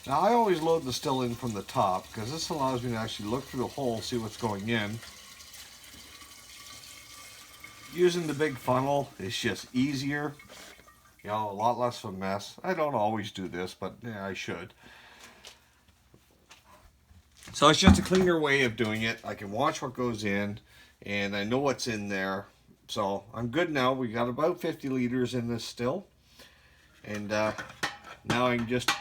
Now I always load the still in from the top because this allows me to actually look through the hole, see what's going in. Using the big funnel is just easier, you know, a lot less of a mess. I don't always do this, but yeah, I should. So it's just a cleaner way of doing it. I can watch what goes in, and I know what's in there. So I'm good now. We got about 50 liters in this still. And now I can just,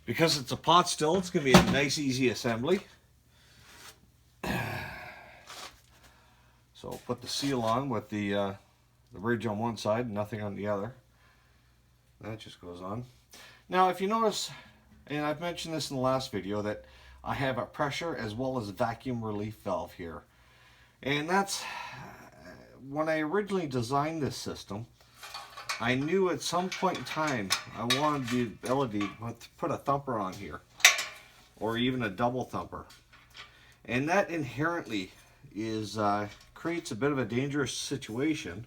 because it's a pot still, it's going to be a nice, easy assembly. So put the seal on with the ridge on one side and nothing on the other. That just goes on. Now if you notice, and I've mentioned this in the last video, that I have a pressure as well as a vacuum relief valve here. And that's, when I originally designed this system, I knew at some point in time I wanted the ability to put a thumper on here, or even a double thumper. And that inherently is creates a bit of a dangerous situation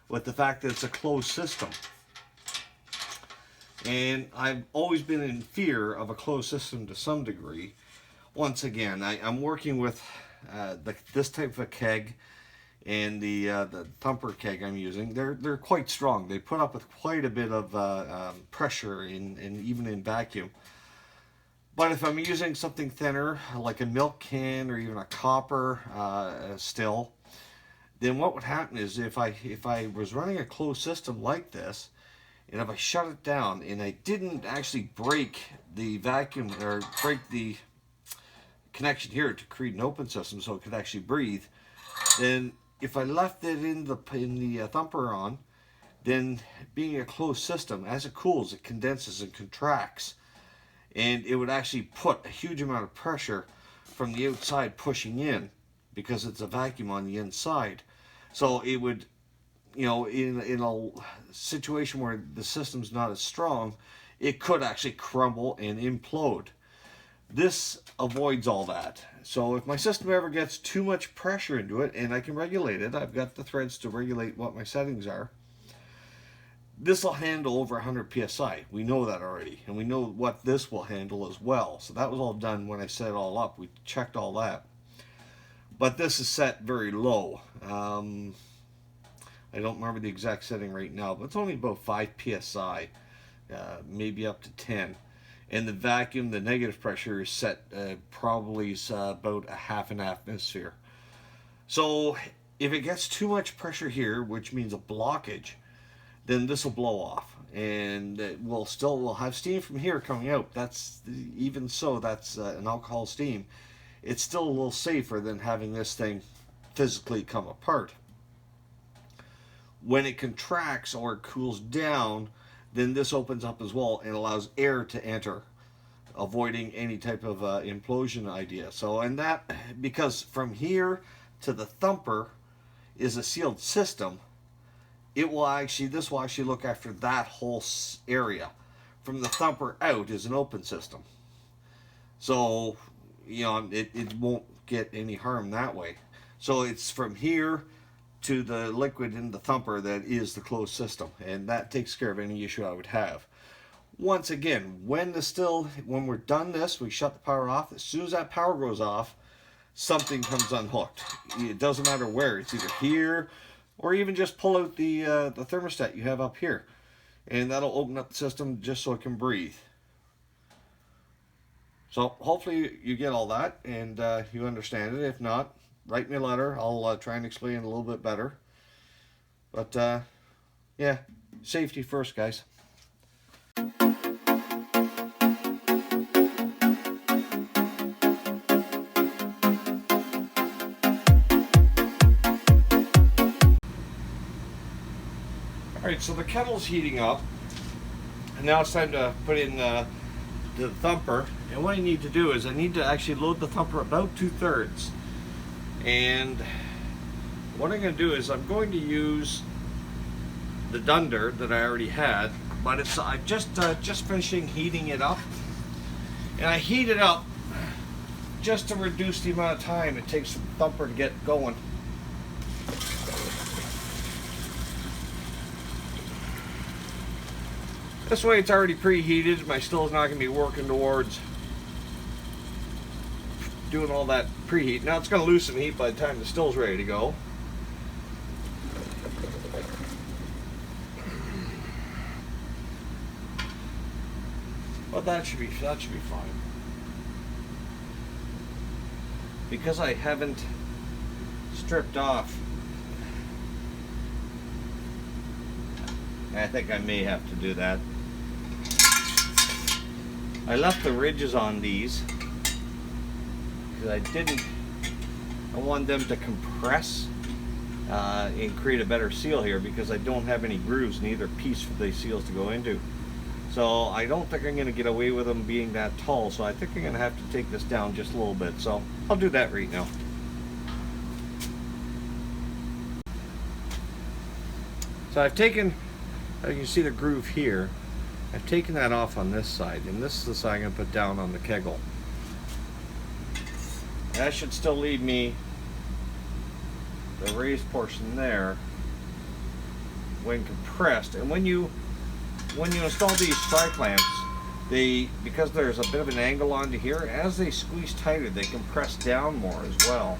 with the fact that it's a closed system. And I've always been in fear of a closed system to some degree. Once again, I'm working with this type of keg, and the Thumper keg I'm using. They're quite strong. They put up with quite a bit of pressure in even in vacuum. But if I'm using something thinner, like a milk can or even a copper still, then what would happen is if I was running a closed system like this, and if I shut it down and I didn't actually break the vacuum or break the connection here to create an open system so it could actually breathe, then if I left it in the Thumper on, then being a closed system, as it cools, it condenses and contracts, and it would actually put a huge amount of pressure from the outside pushing in, because it's a vacuum on the inside. So it would, you know, in a situation where the system's not as strong, it could actually crumble and implode. This avoids all that. So if my system ever gets too much pressure into it, and I can regulate it, I've got the threads to regulate what my settings are, this will handle over 100 psi. We know that already, and we know what this will handle as well. So that was all done when I set it all up. We checked all that. But this is set very low. I don't remember the exact setting right now, but it's only about 5 psi, maybe up to 10. And the vacuum, the negative pressure is set probably about a half an atmosphere. So if it gets too much pressure here, which means a blockage, then this will blow off, and we'll have steam from here coming out. That's, even so, that's an alcohol steam. It's still a little safer than having this thing physically come apart. When it contracts or it cools down, then this opens up as well and allows air to enter, avoiding any type of implosion idea. So, and that, because from here to the Thumper is a sealed system, this will actually look after that whole area. From the Thumper out is an open system. So, you know, it won't get any harm that way. So it's from here to the liquid in the Thumper that is the closed system, and that takes care of any issue I would have. Once again, when we're done this, we shut the power off. As soon as that power goes off, something comes unhooked. It doesn't matter where. It's either here, or even just pull out the thermostat you have up here, and that'll open up the system just so it can breathe. So hopefully you get all that and you understand it. If not, write me a letter. I'll try and explain it a little bit better. But yeah, safety first, guys. Alright, so the kettle's heating up, and now it's time to put in the Thumper. And what I need to do is I need to actually load the Thumper about 2/3. And what I'm going to do is I'm going to use the Dunder that I already had, but I'm just finishing heating it up. And I heat it up just to reduce the amount of time it takes the Thumper to get going. This way it's already preheated. My still's not going to be working towards doing all that preheat. Now it's going to lose some heat by the time the still's ready to go. But that should be fine. Because I haven't stripped off, I think I may have to do that. I left the ridges on these because I wanted them to compress and create a better seal here, because I don't have any grooves in either piece for the seals to go into. So I don't think I'm going to get away with them being that tall, so I think I'm going to have to take this down just a little bit. So I'll do that right now. So I've taken, you can see the groove here, I've taken that off on this side, and this is the side I'm going to put down on the kegel. That should still leave me the raised portion there when compressed. And when you install these strike clamps, because there's a bit of an angle onto here, as they squeeze tighter, they compress down more as well.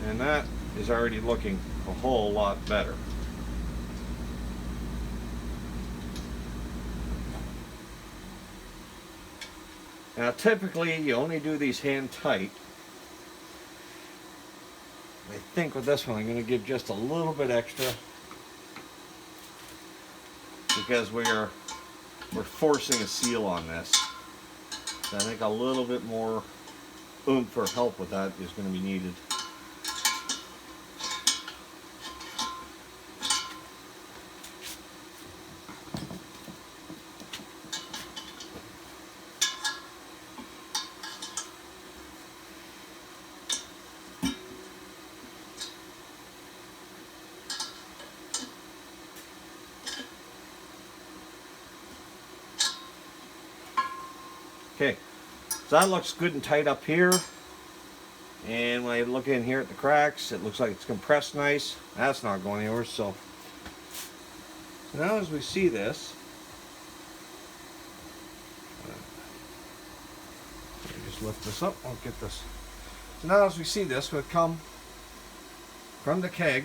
And that is already looking a whole lot better. Now typically you only do these hand tight. I think with this one I'm going to give just a little bit extra, because we're forcing a seal on this. So I think a little bit more oomph or help with that is going to be needed. Okay, so that looks good and tight up here, and when I look in here at the cracks, it looks like it's compressed nice. That's not going anywhere. So now as we see this, just lift this up, I'll get this. So now as we see this, we'll come from the keg,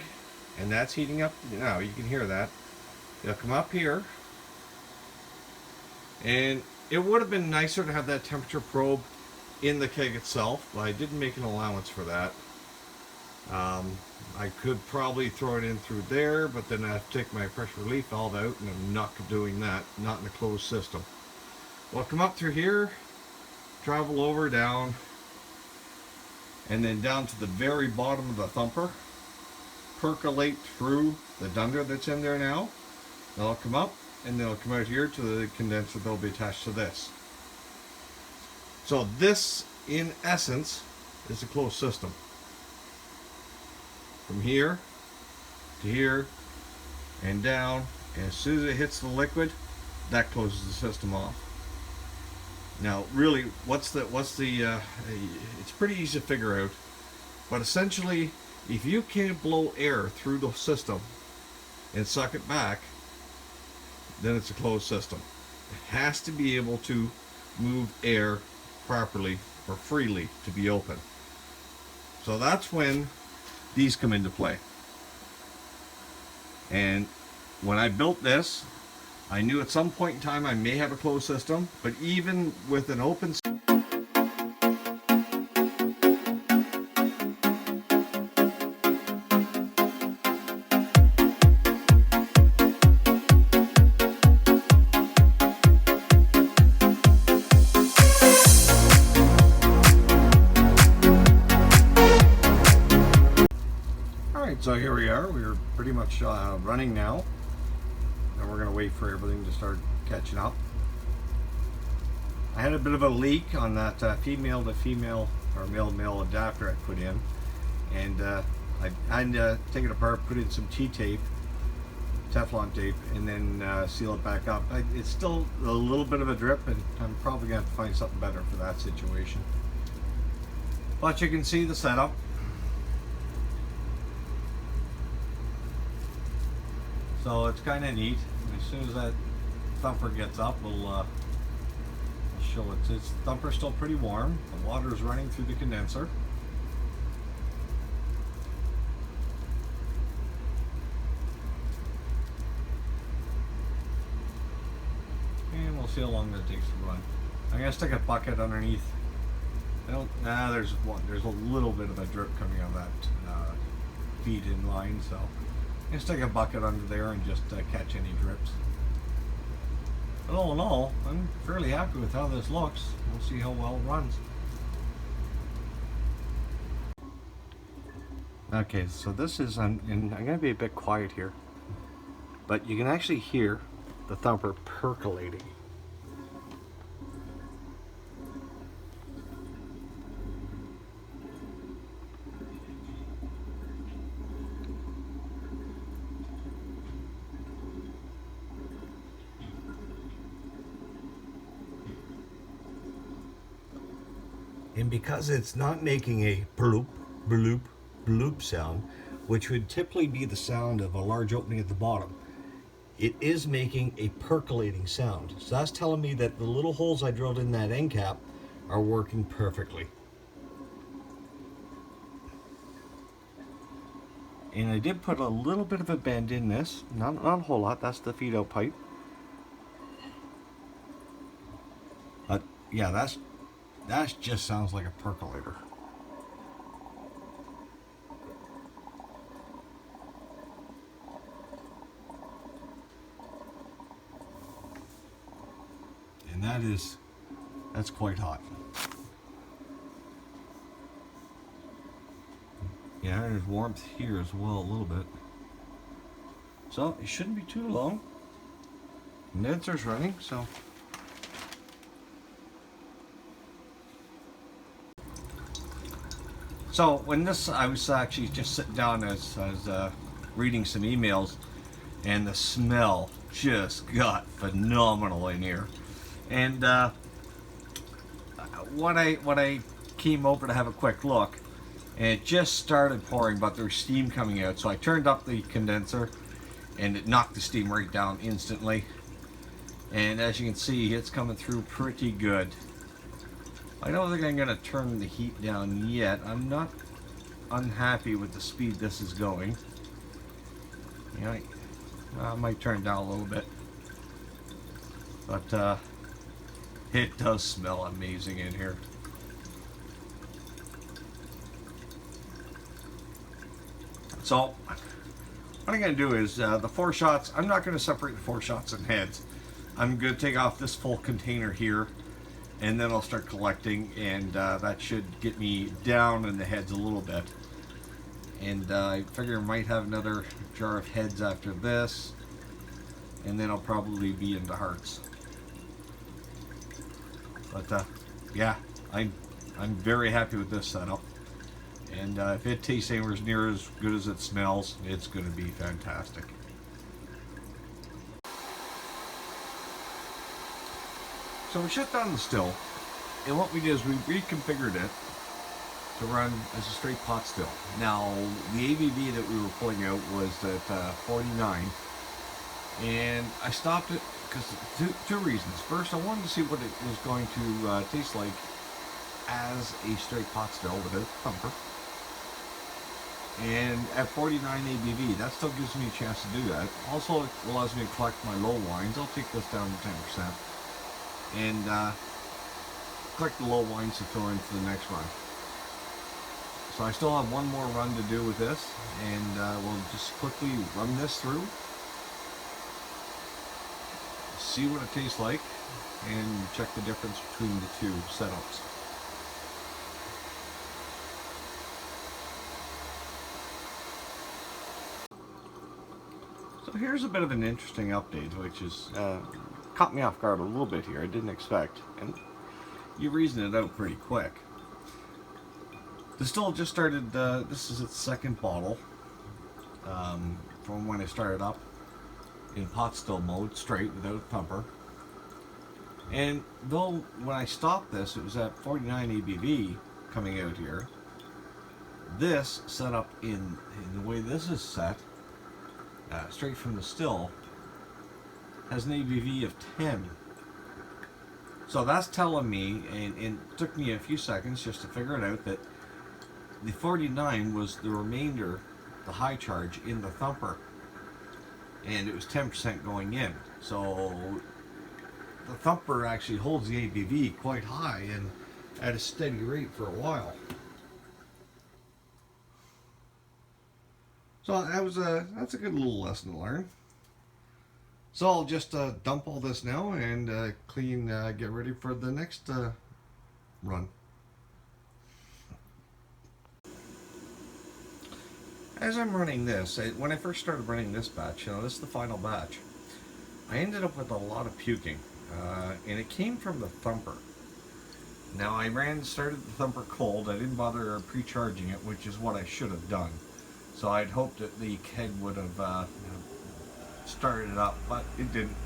and that's heating up now, you can hear that. It'll come up here, and it would have been nicer to have that temperature probe in the keg itself, but I didn't make an allowance for that. I could probably throw it in through there, but then I have to take my pressure relief valve out, and I'm not doing that, not in a closed system. Well, come up through here, travel over, down, and then down to the very bottom of the thumper, percolate through the dunder that's in there now. That'll come up, and they'll come out here to the condenser that'll be attached to this. So this, in essence, is a closed system. From here to here and down, and as soon as it hits the liquid, that closes the system off. Now, really, it's pretty easy to figure out, but essentially, if you can't blow air through the system and suck it back, then it's a closed system. It has to be able to move air properly or freely to be open. So that's when these come into play. And when I built this, I knew at some point in time I may have a closed system, but even with an open system, so here we are. We're pretty much running now, and we're going to wait for everything to start catching up. I had a bit of a leak on that female to female or male to male adapter I put in, and I had to take it apart, put in some T-tape Teflon tape, and then seal it back up. It's still a little bit of a drip, and I'm probably going to have to find something better for that situation. But you can see the setup. So it's kind of neat. As soon as that thumper gets up, we'll show it. Its thumper's still pretty warm. The water is running through the condenser. And we'll see how long that takes to run. I'm gonna stick a bucket underneath. There's a little bit of a drip coming out of that feed-in line, so I'm gonna stick a bucket under there and just catch any drips. But all in all, I'm fairly happy with how this looks. We'll see how well it runs. Okay, so this is, and I'm going to be a bit quiet here, but you can actually hear the thumper percolating. And because it's not making a bloop, bloop, bloop sound, which would typically be the sound of a large opening at the bottom, it is making a percolating sound. So that's telling me that the little holes I drilled in that end cap are working perfectly. And I did put a little bit of a bend in this, not a whole lot. That's the feed out pipe. But yeah, that just sounds like a percolator. And that's quite hot. Yeah, there's warmth here as well, a little bit. So it shouldn't be too long. Condenser's running, so. So when I was actually just sitting down as reading some emails, and the smell just got phenomenal in here. And when I came over to have a quick look, and it just started pouring, but there was steam coming out. So I turned up the condenser, and it knocked the steam right down instantly. And as you can see, it's coming through pretty good. I don't think I'm going to turn the heat down yet. I'm not unhappy with the speed this is going. You know, I might turn it down a little bit. But it does smell amazing in here. So what I'm going to do is the 4 shots, I'm not going to separate the 4 shots and heads. I'm going to take off this full container here, and then I'll start collecting, and that should get me down in the heads a little bit. And I figure I might have another jar of heads after this, and then I'll probably be into hearts. But yeah, I'm very happy with this setup. And if it tastes anywhere near as good as it smells, it's going to be fantastic. So we shut down the still, and what we did is we reconfigured it to run as a straight pot still. Now, the ABV that we were pulling out was at 49, and I stopped it because two reasons. First, I wanted to see what it was going to taste like as a straight pot still with a thumper. And at 49 ABV, that still gives me a chance to do that. Also, it allows me to collect my low wines. I'll take this down to 10%. And collect the low wines to fill into the next run. So I still have one more run to do with this, and we'll just quickly run this through, see what it tastes like, and check the difference between the two setups. So here's a bit of an interesting update, which is caught me off guard a little bit here. I didn't expect, and you reasoned it out pretty quick. The still just started, this is its second bottle from when I started up. in pot still mode, straight, without thumper. And though when I stopped this, it was at 49 ABV coming out here, this set up in the way this is set, straight from the still, has an ABV of 10. So that's telling me, and it took me a few seconds just to figure it out, that the 49 was the remainder, the high charge in the thumper, and it was 10% going in. So the thumper actually holds the ABV quite high and at a steady rate for a while. So that's a good little lesson to learn. So I'll just dump all this now and get ready for the next run. As I'm running this, when I first started running this batch, this is the final batch, I ended up with a lot of puking, and it came from the thumper. Now I started the thumper cold. I didn't bother pre-charging it, which is what I should have done. So I'd hoped that the keg would have started it up, but it didn't.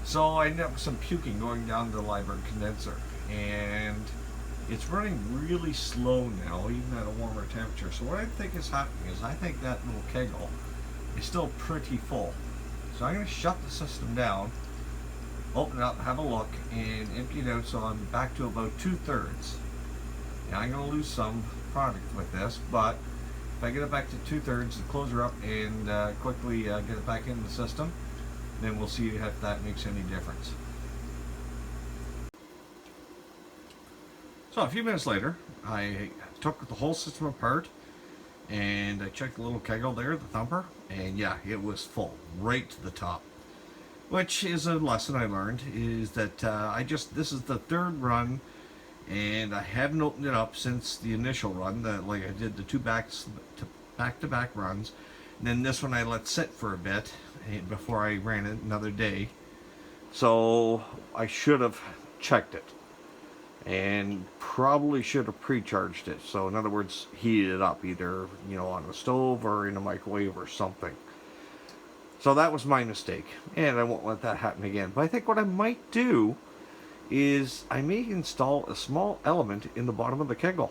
So I ended up with some puking going down the Liebherr condenser, and it's running really slow now, even at a warmer temperature. So what I think is happening is I think that little keggle is still pretty full. So I'm going to shut the system down, open it up, have a look, and empty it out so I'm back to about 2/3. Now I'm going to lose some product with this, but if I get it back to 2/3 and close her up and quickly get it back into the system, then we'll see if that makes any difference. So a few minutes later, I took the whole system apart and I checked the little keggle there, the thumper, and yeah, it was full, right to the top. Which is a lesson I learned, is that this is the third run, and I haven't opened it up since the initial run, like I did the two back-to-back runs. And then this one I let sit for a bit before I ran it another day. So I should have checked it, and probably should have pre-charged it. So in other words, heated it up either on the stove or in a microwave or something. So that was my mistake, and I won't let that happen again. But I think what I might do is I may install a small element in the bottom of the keggle.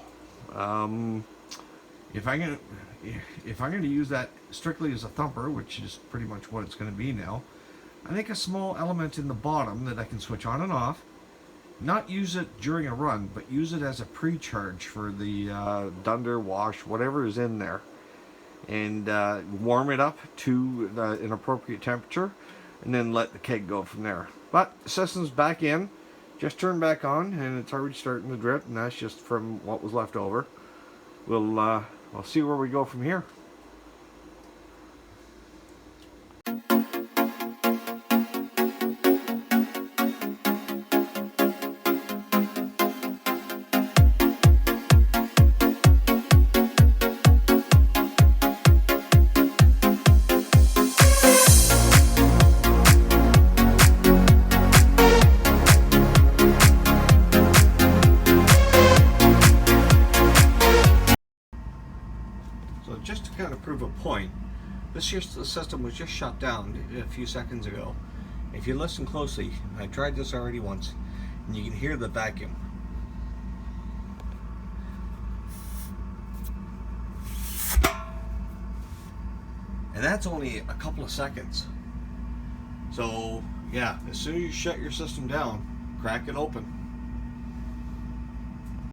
If I'm going to use that strictly as a thumper, which is pretty much what it's going to be now, I think a small element in the bottom that I can switch on and off. Not use it during a run, but use it as a pre-charge for the dunder, wash, whatever is in there. And warm it up to an appropriate temperature, and then let the keg go from there. But the system's back in, just turned back on, and it's already starting to drip, and that's just from what was left over. We'll see where we go from here. Just to kind of prove a point, the system was just shut down a few seconds ago. If you listen closely, I tried this already once, and you can hear the vacuum. And that's only a couple of seconds. So yeah, as soon as you shut your system down, crack it open.